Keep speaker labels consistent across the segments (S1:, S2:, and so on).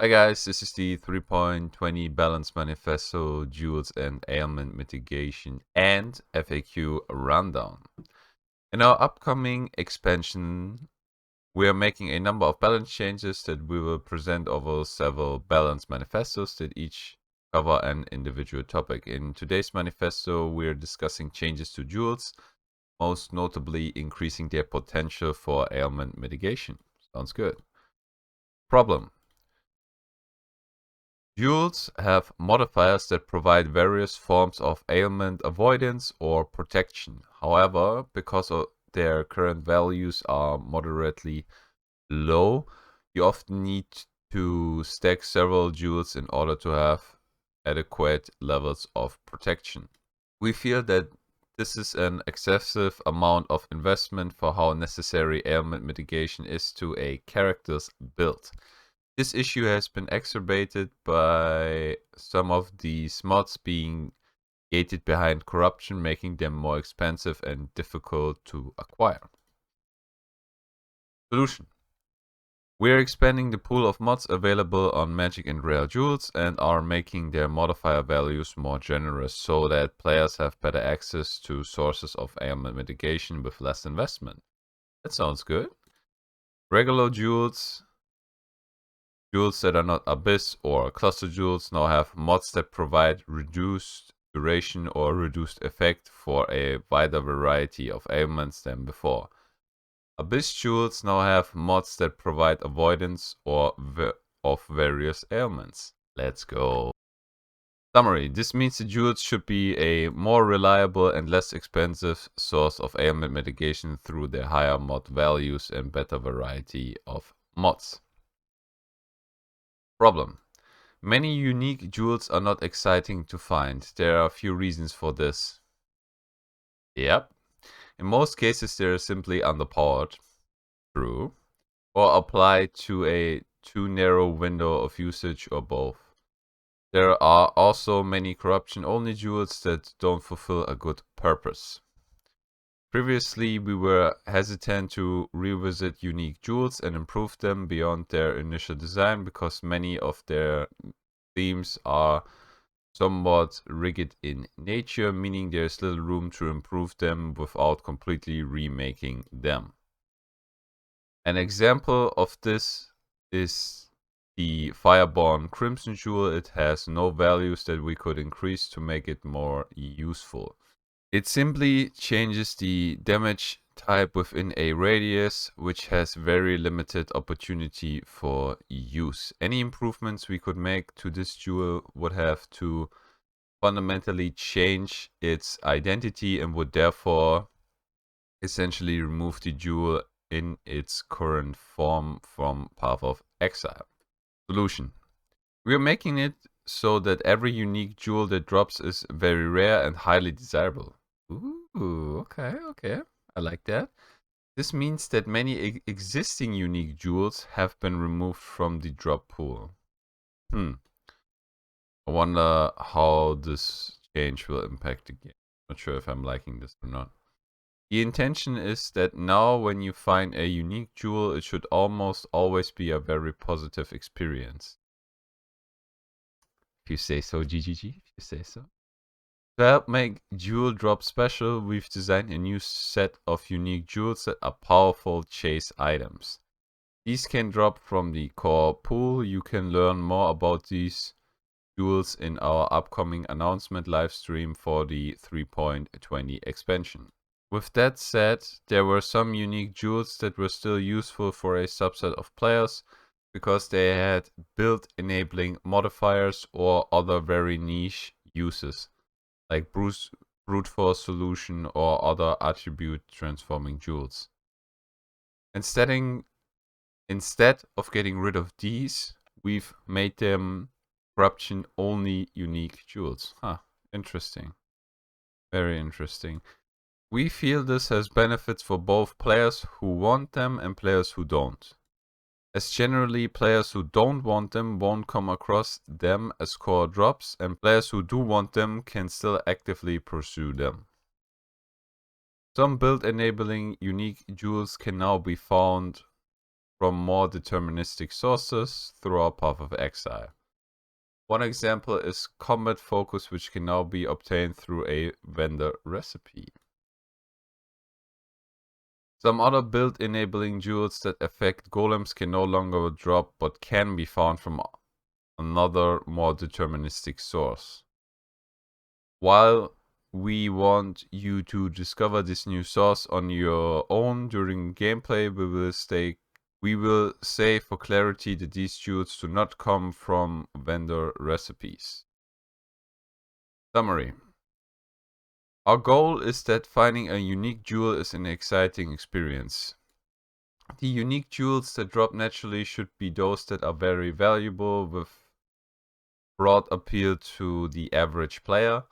S1: Hi guys, this is the 3.20 Balance Manifesto, Jewels and Ailment Mitigation and FAQ rundown. In our upcoming expansion, we are making a number of balance changes that we will present over several balance manifestos that each cover an individual topic. In today's manifesto, we are discussing changes to jewels, most notably increasing their potential for ailment mitigation. Sounds good. Problem. Jewels have modifiers that provide various forms of ailment avoidance or protection. However, because their current values are moderately low, you often need to stack several jewels in order to have adequate levels of protection. We feel that this is an excessive amount of investment for how necessary ailment mitigation is to a character's build. This issue has been exacerbated by some of these mods being gated behind corruption, making them more expensive and difficult to acquire. Solution. We're expanding the pool of mods available on Magic and Rare Jewels and are making their modifier values more generous so that players have better access to sources of ailment mitigation with less investment. That sounds good. Regular jewels that are not Abyss or Cluster Jewels now have mods that provide reduced duration or reduced effect for a wider variety of ailments than before. Abyss Jewels now have mods that provide avoidance of various ailments. Let's go. Summary. This means the jewels should be a more reliable and less expensive source of ailment mitigation through their higher mod values and better variety of mods. Problem. Many unique jewels are not exciting to find. There are a few reasons for this. Yep. In most cases, they are simply underpowered. True. Or apply to a too narrow window of usage or both. There are also many corruption-only jewels that don't fulfill a good purpose. Previously, we were hesitant to revisit unique jewels and improve them beyond their initial design because many of their themes are somewhat rigid in nature, meaning there's little room to improve them without completely remaking them. An example of this is the Fireborn Crimson Jewel. It has no values that we could increase to make it more useful. It simply changes the damage type within a radius, which has very limited opportunity for use. Any improvements we could make to this jewel would have to fundamentally change its identity and would therefore essentially remove the jewel in its current form from Pathofexile. Solution. We are making it so that every unique jewel that drops is very rare and highly desirable. Ooh, okay. I like that. This means that many existing unique jewels have been removed from the drop pool. I wonder how this change will impact the game. Not sure if I'm liking this or not. The intention is that now when you find a unique jewel, it should almost always be a very positive experience. If you say so, GGG, if you say so. To help make Jewel Drop special, we've designed a new set of unique jewels that are powerful chase items. These can drop from the core pool. You can learn more about these jewels in our upcoming announcement livestream for the 3.20 expansion. With that said, there were some unique jewels that were still useful for a subset of players because they had build enabling modifiers or other very niche uses, like brute force solution or other attribute transforming jewels. Instead of getting rid of these, we've made them corruption only unique jewels. Interesting. Very interesting. We feel this has benefits for both players who want them and players who don't, as generally players who don't want them won't come across them as core drops, and players who do want them can still actively pursue them. Some build enabling unique jewels can now be found from more deterministic sources throughout Pathofexile. One example is combat focus, which can now be obtained through a vendor recipe. Some other build enabling jewels that affect golems can no longer drop, but can be found from another more deterministic source. While we want you to discover this new source on your own during gameplay, we will say for clarity that these jewels do not come from vendor recipes. Summary. Our goal is that finding a unique jewel is an exciting experience. The unique jewels that drop naturally should be those that are very valuable with broad appeal to the average player,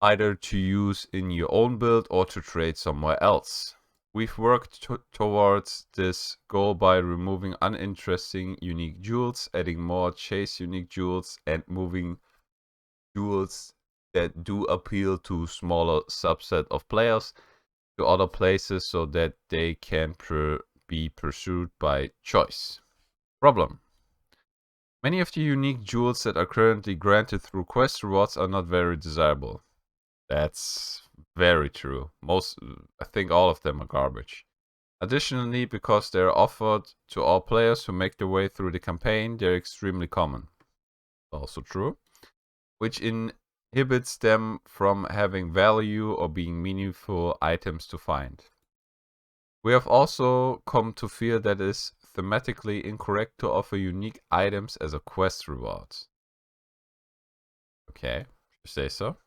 S1: either to use in your own build or to trade somewhere else. We've worked towards this goal by removing uninteresting unique jewels, adding more chase unique jewels, and moving jewels that do appeal to smaller subset of players to other places so that they can be pursued by choice. Problem. Many of the unique jewels that are currently granted through quest rewards are not very desirable. That's very true. I think all of them are garbage. Additionally, because they're offered to all players who make their way through the campaign, they're extremely common. Also true. Which inhibits them from having value or being meaningful items to find. We have also come to feel that it is thematically incorrect to offer unique items as a quest reward. Okay, you say so.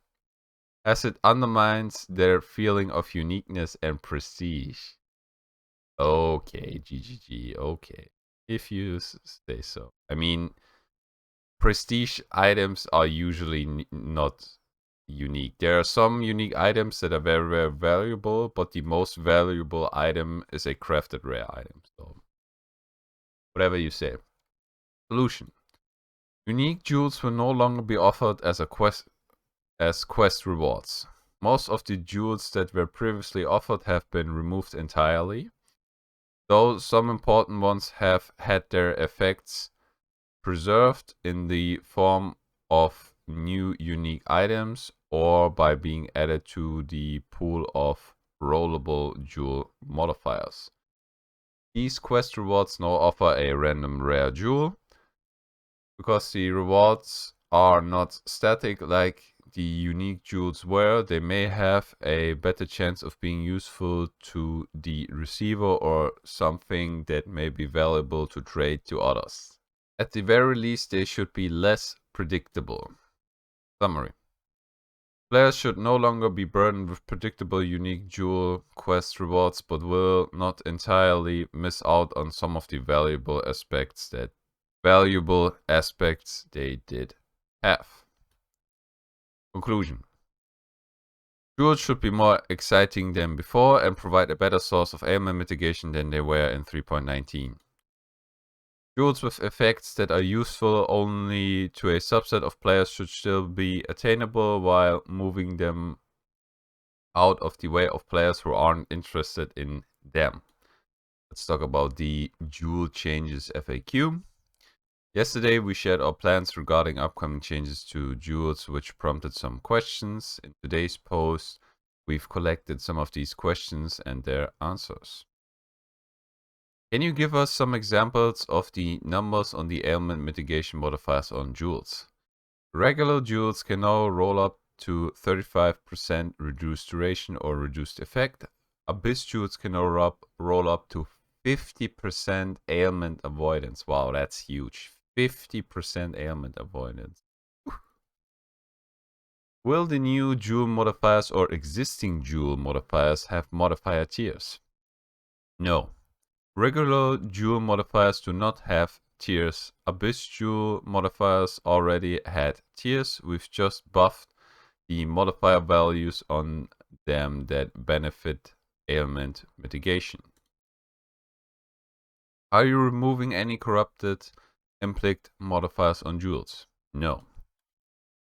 S1: As it undermines their feeling of uniqueness and prestige. Okay, GGG, okay. If you say so. I mean, prestige items are usually not unique. There are some unique items that are very, very valuable, but the most valuable item is a crafted rare item. So, whatever you say. Solution. Unique jewels will no longer be offered as quest rewards. Most of the jewels that were previously offered have been removed entirely, though some important ones have had their effects preserved in the form of new unique items or by being added to the pool of rollable jewel modifiers. These quest rewards now offer a random rare jewel. Because the rewards are not static like the unique jewels were, they may have a better chance of being useful to the receiver or something that may be valuable to trade to others. At the very least, they should be less predictable. Summary. Players should no longer be burdened with predictable unique jewel quest rewards, but will not entirely miss out on some of the valuable aspects they did have. Conclusion. Jewels should be more exciting than before and provide a better source of ailment mitigation than they were in 3.19. Jewels with effects that are useful only to a subset of players should still be attainable while moving them out of the way of players who aren't interested in them. Let's talk about the jewel changes FAQ. Yesterday, we shared our plans regarding upcoming changes to jewels, which prompted some questions. In today's post, we've collected some of these questions and their answers. Can you give us some examples of the numbers on the ailment mitigation modifiers on jewels? Regular jewels can now roll up to 35% reduced duration or reduced effect. Abyss jewels can now roll up to 50% ailment avoidance. Wow, that's huge. 50% ailment avoidance. Will the new jewel modifiers or existing jewel modifiers have modifier tiers? No. Regular jewel modifiers do not have tiers. Abyss jewel modifiers already had tiers. We've just buffed the modifier values on them that benefit ailment mitigation. Are you removing any corrupted implicit modifiers on jewels? No.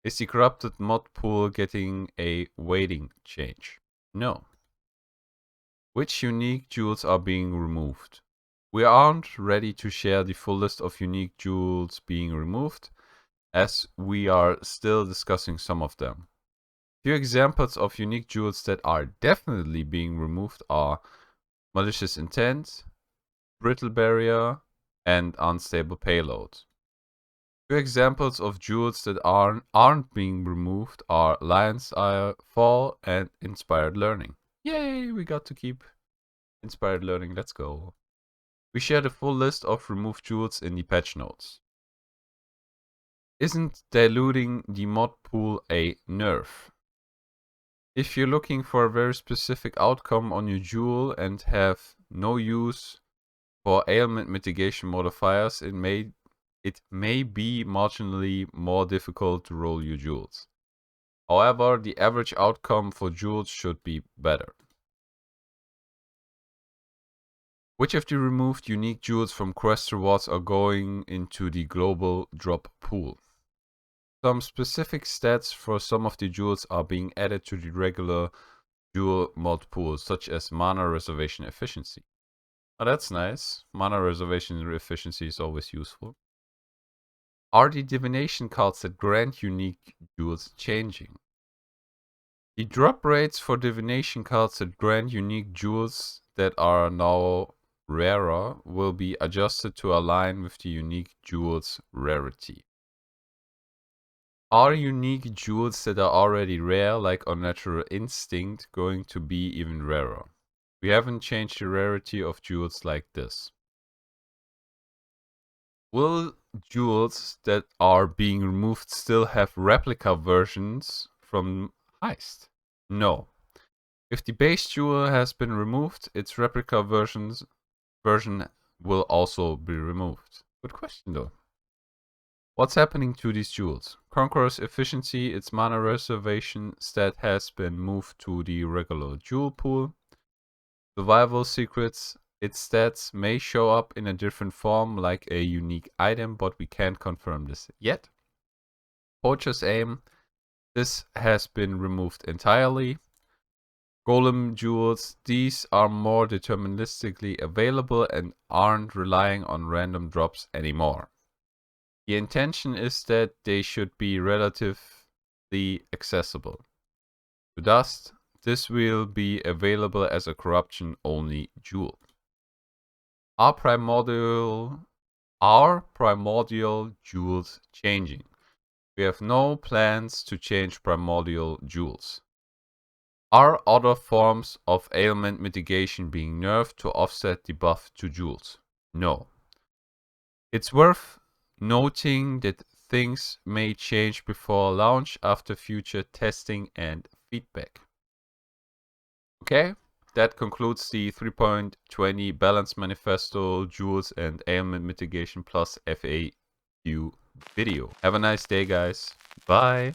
S1: Is the corrupted mod pool getting a weighting change? No. Which unique jewels are being removed? We aren't ready to share the full list of unique jewels being removed, as we are still discussing some of them. Few examples of unique jewels that are definitely being removed are Malicious Intent, Brittle Barrier, and Unstable Payload. Few examples of jewels that aren't being removed are Lion's Eye, Fall, and Inspired Learning. Yay, we got to keep Inspired Learning, let's go. We share the full list of removed jewels in the patch notes. Isn't diluting the mod pool a nerf? If you're looking for a very specific outcome on your jewel and have no use for ailment mitigation modifiers, it may be marginally more difficult to roll your jewels. However, the average outcome for jewels should be better. Which of the removed unique jewels from quest rewards are going into the global drop pool? Some specific stats for some of the jewels are being added to the regular jewel mod pool, such as mana reservation efficiency. Oh, that's nice. Mana reservation efficiency is always useful. Are the divination cards that grant unique jewels changing? The drop rates for divination cards that grant unique jewels that are now rarer will be adjusted to align with the unique jewels rarity. Are unique jewels that are already rare, like Unnatural Instinct, going to be even rarer? We haven't changed the rarity of jewels like this. Will jewels that are being removed still have replica versions from Heist? No. If the base jewel has been removed, its replica version will also be removed. Good question though. What's happening to these jewels? Conqueror's efficiency, its mana reservation stat has been moved to the regular jewel pool. Survival secrets, its stats may show up in a different form like a unique item, but we can't confirm this yet. Poacher's aim, this has been removed entirely. Golem jewels, these are more deterministically available and aren't relying on random drops anymore. The intention is that they should be relatively accessible. To Dust, this will be available as a corruption-only jewel. Are primordial jewels changing? We have no plans to change primordial jewels. Are other forms of ailment mitigation being nerfed to offset the buff to jewels? No. It's worth noting that things may change before launch after future testing and feedback. Okay, that concludes the 3.20 Balance Manifesto, Jewels and Ailment Mitigation Plus FAQ video. Have a nice day, guys. Bye.